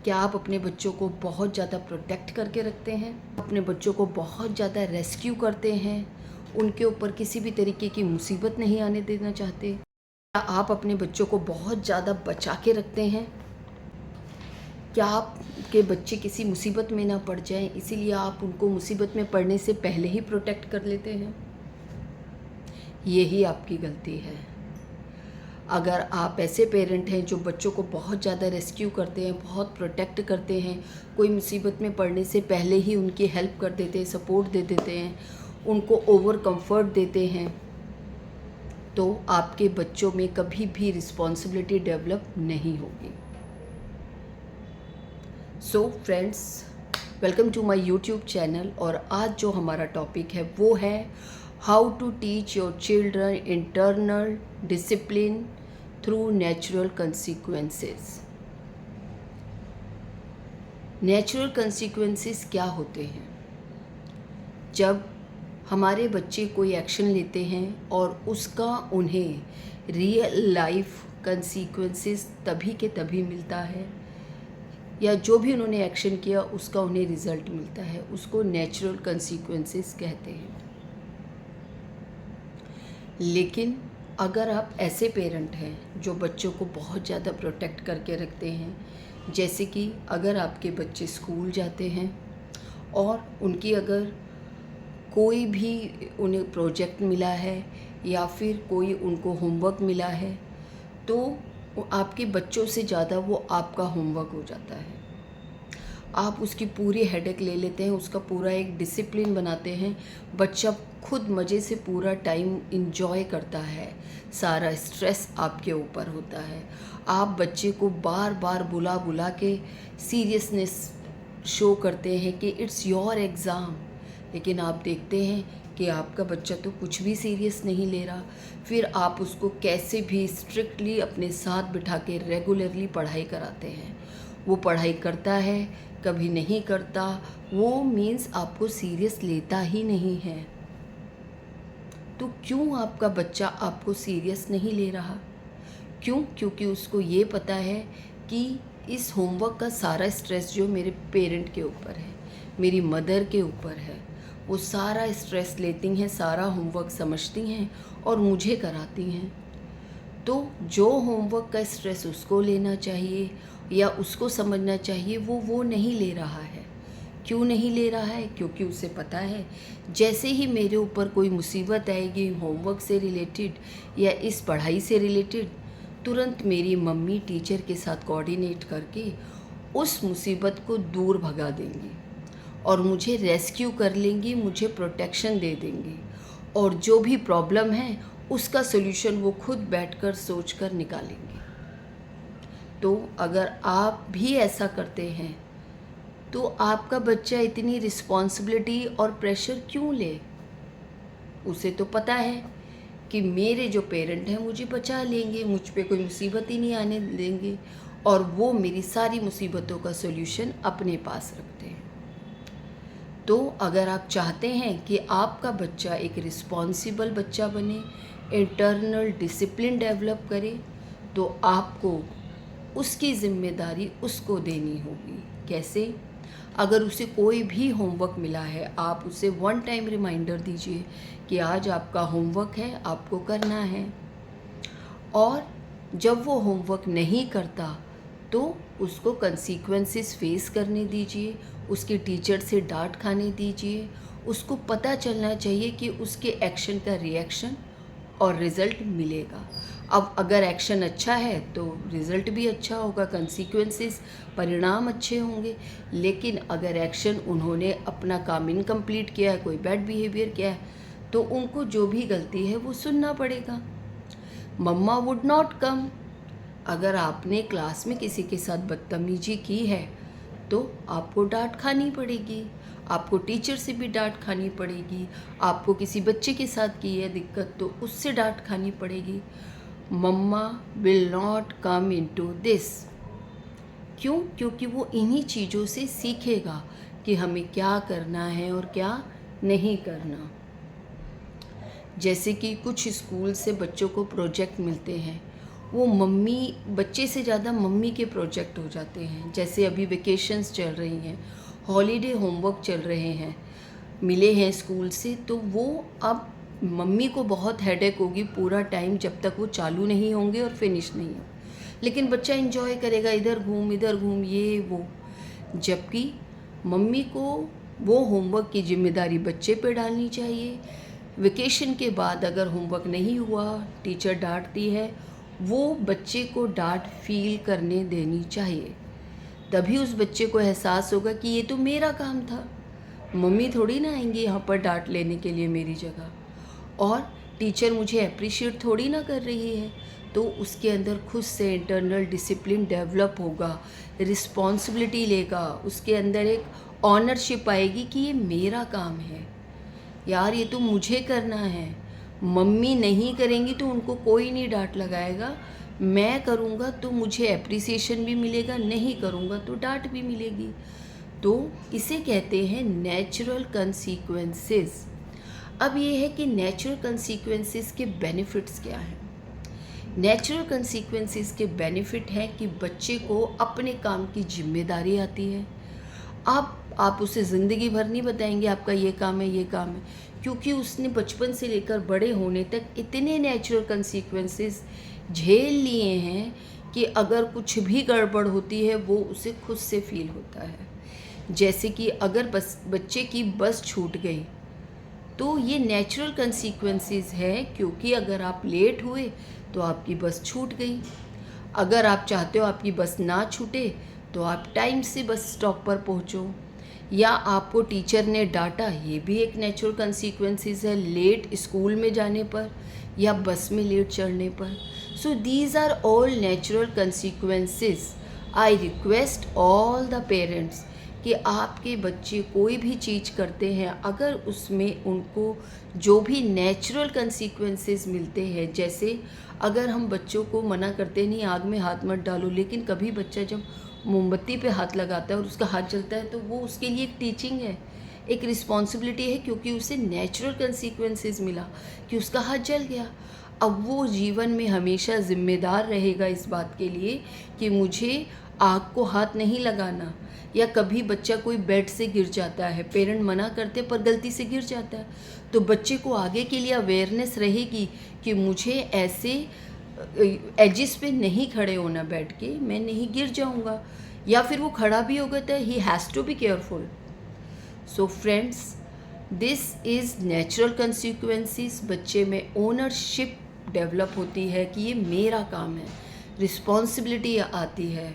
क्या आप अपने बच्चों को बहुत ज़्यादा प्रोटेक्ट करके रखते हैं? अपने बच्चों को बहुत ज़्यादा रेस्क्यू करते हैं, उनके ऊपर किसी भी तरीके की मुसीबत नहीं आने देना चाहते? क्या आप अपने बच्चों को बहुत ज़्यादा बचा के रखते हैं? क्या आपके बच्चे किसी मुसीबत में ना पड़ जाएं, इसीलिए आप उनको मुसीबत में पड़ने से पहले ही प्रोटेक्ट कर लेते हैं? यही आपकी गलती है। अगर आप ऐसे पेरेंट हैं जो बच्चों को बहुत ज़्यादा रेस्क्यू करते हैं, बहुत प्रोटेक्ट करते हैं, कोई मुसीबत में पड़ने से पहले ही उनकी हेल्प कर देते हैं, सपोर्ट दे देते हैं, उनको ओवर कंफर्ट देते हैं, तो आपके बच्चों में कभी भी रिस्पॉन्सिबिलिटी डेवलप नहीं होगी। So friends, welcome to my YouTube channel. और आज जो हमारा टॉपिक है वो है how to teach your children internal discipline through natural consequences. Natural consequences क्या होते हैं? जब हमारे बच्चे कोई एक्शन लेते हैं और उसका उन्हें रियल लाइफ कंसिक्वेंसेस तभी के तभी मिलता है, या जो भी उन्होंने एक्शन किया उसका उन्हें रिज़ल्ट मिलता है, उसको नेचुरल कंसिक्वेंसेस कहते हैं। लेकिन अगर आप ऐसे पेरेंट हैं जो बच्चों को बहुत ज़्यादा प्रोटेक्ट करके रखते हैं, जैसे कि अगर आपके बच्चे स्कूल जाते हैं और उनकी अगर कोई भी उन्हें प्रोजेक्ट मिला है या फिर कोई उनको होमवर्क मिला है, तो आपके बच्चों से ज़्यादा वो आपका होमवर्क हो जाता है। आप उसकी पूरी हेडेक ले लेते हैं, उसका पूरा एक डिसिप्लिन बनाते हैं। बच्चा खुद मज़े से पूरा टाइम इंजॉय करता है, सारा स्ट्रेस आपके ऊपर होता है। आप बच्चे को बार बार बुला बुला के सीरियसनेस शो करते हैं कि इट्स योर एग्ज़ाम, लेकिन आप देखते हैं कि आपका बच्चा तो कुछ भी सीरियस नहीं ले रहा। फिर आप उसको कैसे भी स्ट्रिक्टली अपने साथ बिठा के रेगुलरली पढ़ाई कराते हैं। वो पढ़ाई करता है, कभी नहीं करता, वो मीन्स आपको सीरियस लेता ही नहीं है। तो क्यों आपका बच्चा आपको सीरियस नहीं ले रहा? क्यों? क्योंकि उसको ये पता है कि इस होमवर्क का सारा स्ट्रेस जो मेरे पेरेंट के ऊपर है, मेरी मदर के ऊपर है, वो सारा स्ट्रेस लेती हैं, सारा होमवर्क समझती हैं और मुझे कराती हैं। तो जो होमवर्क का स्ट्रेस उसको लेना चाहिए या उसको समझना चाहिए, वो नहीं ले रहा है। क्यों नहीं ले रहा है? क्योंकि उसे पता है जैसे ही मेरे ऊपर कोई मुसीबत आएगी होमवर्क से रिलेटेड या इस पढ़ाई से रिलेटेड, तुरंत मेरी मम्मी टीचर के साथ कोऑर्डिनेट करके उस मुसीबत को दूर भगा देंगी और मुझे रेस्क्यू कर लेंगी, मुझे प्रोटेक्शन दे देंगी, और जो भी प्रॉब्लम है उसका सॉल्यूशन वो खुद बैठकर सोचकर निकालेंगे। तो अगर आप भी ऐसा करते हैं तो आपका बच्चा इतनी रिस्पॉन्सिबिलिटी और प्रेशर क्यों ले? उसे तो पता है कि मेरे जो पेरेंट हैं मुझे बचा लेंगे, मुझ पे कोई मुसीबत ही नहीं आने देंगे, और वो मेरी सारी मुसीबतों का सॉल्यूशन अपने पास रखते हैं। तो अगर आप चाहते हैं कि आपका बच्चा एक रिस्पॉन्सिबल बच्चा बने, इंटरनल डिसिप्लिन डेवलप करे, तो आपको उसकी ज़िम्मेदारी उसको देनी होगी। कैसे? अगर उसे कोई भी होमवर्क मिला है, आप उसे वन टाइम रिमाइंडर दीजिए कि आज आपका होमवर्क है, आपको करना है। और जब वो होमवर्क नहीं करता तो उसको कंसीक्वेंसेस फेस करने दीजिए, उसके टीचर से डांट खाने दीजिए। उसको पता चलना चाहिए कि उसके एक्शन का रिएक्शन और रिज़ल्ट मिलेगा। अब अगर एक्शन अच्छा है तो रिज़ल्ट भी अच्छा होगा, कंसीक्वेंसेस परिणाम अच्छे होंगे। लेकिन अगर एक्शन उन्होंने अपना काम इनकम्प्लीट किया है, कोई बैड बिहेवियर किया है, तो उनको जो भी गलती है वो सुनना पड़ेगा। मम्मा वुड नॉट कम। अगर आपने क्लास में किसी के साथ बदतमीजी की है तो आपको डांट खानी पड़ेगी, आपको टीचर से भी डांट खानी पड़ेगी। आपको किसी बच्चे के साथ की है दिक्कत तो उससे डांट खानी पड़ेगी। Mumma will not come into this. क्यों? क्योंकि वो इन्हीं चीज़ों से सीखेगा कि हमें क्या करना है और क्या नहीं करना। जैसे कि कुछ स्कूल से बच्चों को प्रोजेक्ट मिलते हैं, वो बच्चे से ज़्यादा मम्मी के प्रोजेक्ट हो जाते हैं। जैसे अभी वेकेशंस चल रही हैं, हॉलीडे होमवर्क चल रहे हैं, मिले हैं स्कूल से, तो वो अब मम्मी को बहुत हेडेक होगी पूरा टाइम जब तक वो चालू नहीं होंगे और फिनिश नहीं हो। लेकिन बच्चा एंजॉय करेगा, इधर घूम ये वो, जबकि मम्मी को वो होमवर्क की जिम्मेदारी बच्चे पे डालनी चाहिए। वेकेशन के बाद अगर होमवर्क नहीं हुआ, टीचर डांटती है, वो बच्चे को डांट फील करने देनी चाहिए। तभी उस बच्चे को एहसास होगा कि ये तो मेरा काम था, मम्मी थोड़ी ना आएंगी यहाँ पर डांट लेने के लिए मेरी जगह, और टीचर मुझे अप्रिशिएट थोड़ी ना कर रही है। तो उसके अंदर खुद से इंटरनल डिसिप्लिन डेवलप होगा, रिस्पॉन्सिबिलिटी लेगा, उसके अंदर एक ऑनरशिप आएगी कि ये मेरा काम है यार, ये तो मुझे करना है। मम्मी नहीं करेंगी तो उनको कोई नहीं डांट लगाएगा, मैं करूँगा तो मुझे एप्रिसिएशन भी मिलेगा, नहीं करूँगा तो डांट भी मिलेगी। तो इसे कहते हैं नेचुरल कंसीक्वेंसेस। अब ये है कि नेचुरल कंसीक्वेंसेस के बेनिफिट्स क्या हैं। नेचुरल कंसीक्वेंसेस के बेनिफिट हैं कि बच्चे को अपने काम की जिम्मेदारी आती है। आप उसे ज़िंदगी भर नहीं बताएंगे आपका ये काम है, ये काम है, क्योंकि उसने बचपन से लेकर बड़े होने तक इतने नेचुरल कंसीक्वेंसेस झेल लिए हैं कि अगर कुछ भी गड़बड़ होती है वो उसे खुद से फील होता है। जैसे कि अगर बच्चे की बस छूट गई तो ये नेचुरल कंसीक्वेंसेस है, क्योंकि अगर आप लेट हुए तो आपकी बस छूट गई। अगर आप चाहते हो आपकी बस ना छूटे तो आप टाइम से बस स्टॉप पर पहुंचो। या आपको टीचर ने डांटा, ये भी एक नेचुरल कंसीक्वेंसेस है लेट स्कूल में जाने पर या बस में लेट चढ़ने पर। So these are all natural consequences. I request all the parents कि आपके बच्चे कोई भी चीज़ करते हैं, अगर उसमें उनको जो भी नेचुरल कंसीक्वेंसेस मिलते हैं, जैसे अगर हम बच्चों को मना करते नहीं आग में हाथ मत डालो, लेकिन कभी बच्चा जब मोमबत्ती पे हाथ लगाता है और उसका हाथ जलता है तो वो उसके लिए एक टीचिंग है, एक रिस्पॉन्सिबिलिटी है, क्योंकि उसे नेचुरल कंसीक्वेंसेस मिला कि उसका हाथ जल गया। अब वो जीवन में हमेशा ज़िम्मेदार रहेगा इस बात के लिए कि मुझे आग को हाथ नहीं लगाना। या कभी बच्चा कोई बेड से गिर जाता है, पेरेंट मना करते पर गलती से गिर जाता है, तो बच्चे को आगे के लिए अवेयरनेस रहेगी कि मुझे ऐसे एजिस पे नहीं खड़े होना बैठ के, मैं नहीं गिर जाऊंगा। या फिर वो खड़ा भी होगा तो he has to be careful. So friends, this is natural consequences. बच्चे में ओनरशिप डेवलप होती है कि ये मेरा काम है, रिस्पॉन्सिबिलिटी आती है,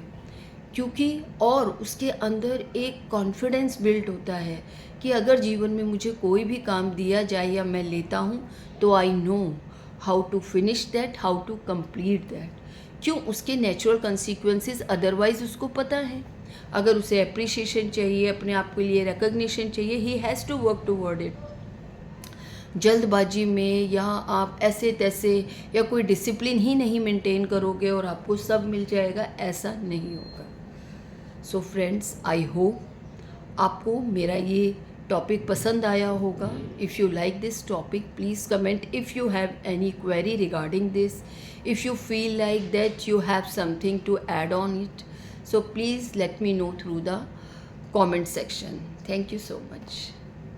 क्योंकि और उसके अंदर एक कॉन्फिडेंस बिल्ड होता है कि अगर जीवन में मुझे कोई भी काम दिया जाए या मैं लेता हूँ तो I know how to finish that, how to complete that. क्यों? उसके नेचुरल कंसीक्वेंसेस अदरवाइज उसको पता है। अगर उसे अप्रिशिएशन चाहिए, अपने आप के लिए रिकग्निशन चाहिए, he has to work toward it. जल्दबाजी में या आप ऐसे तैसे या कोई डिसिप्लिन ही नहीं मेंटेन करोगे और आपको सब मिल जाएगा, ऐसा नहीं होगा। सो फ्रेंड्स, आई होप आपको मेरा ये टॉपिक पसंद आया होगा। If you like this topic, please comment if you have any query regarding this, if you feel like that you have something to add on it, so please let me know through the comment section. Thank you so much.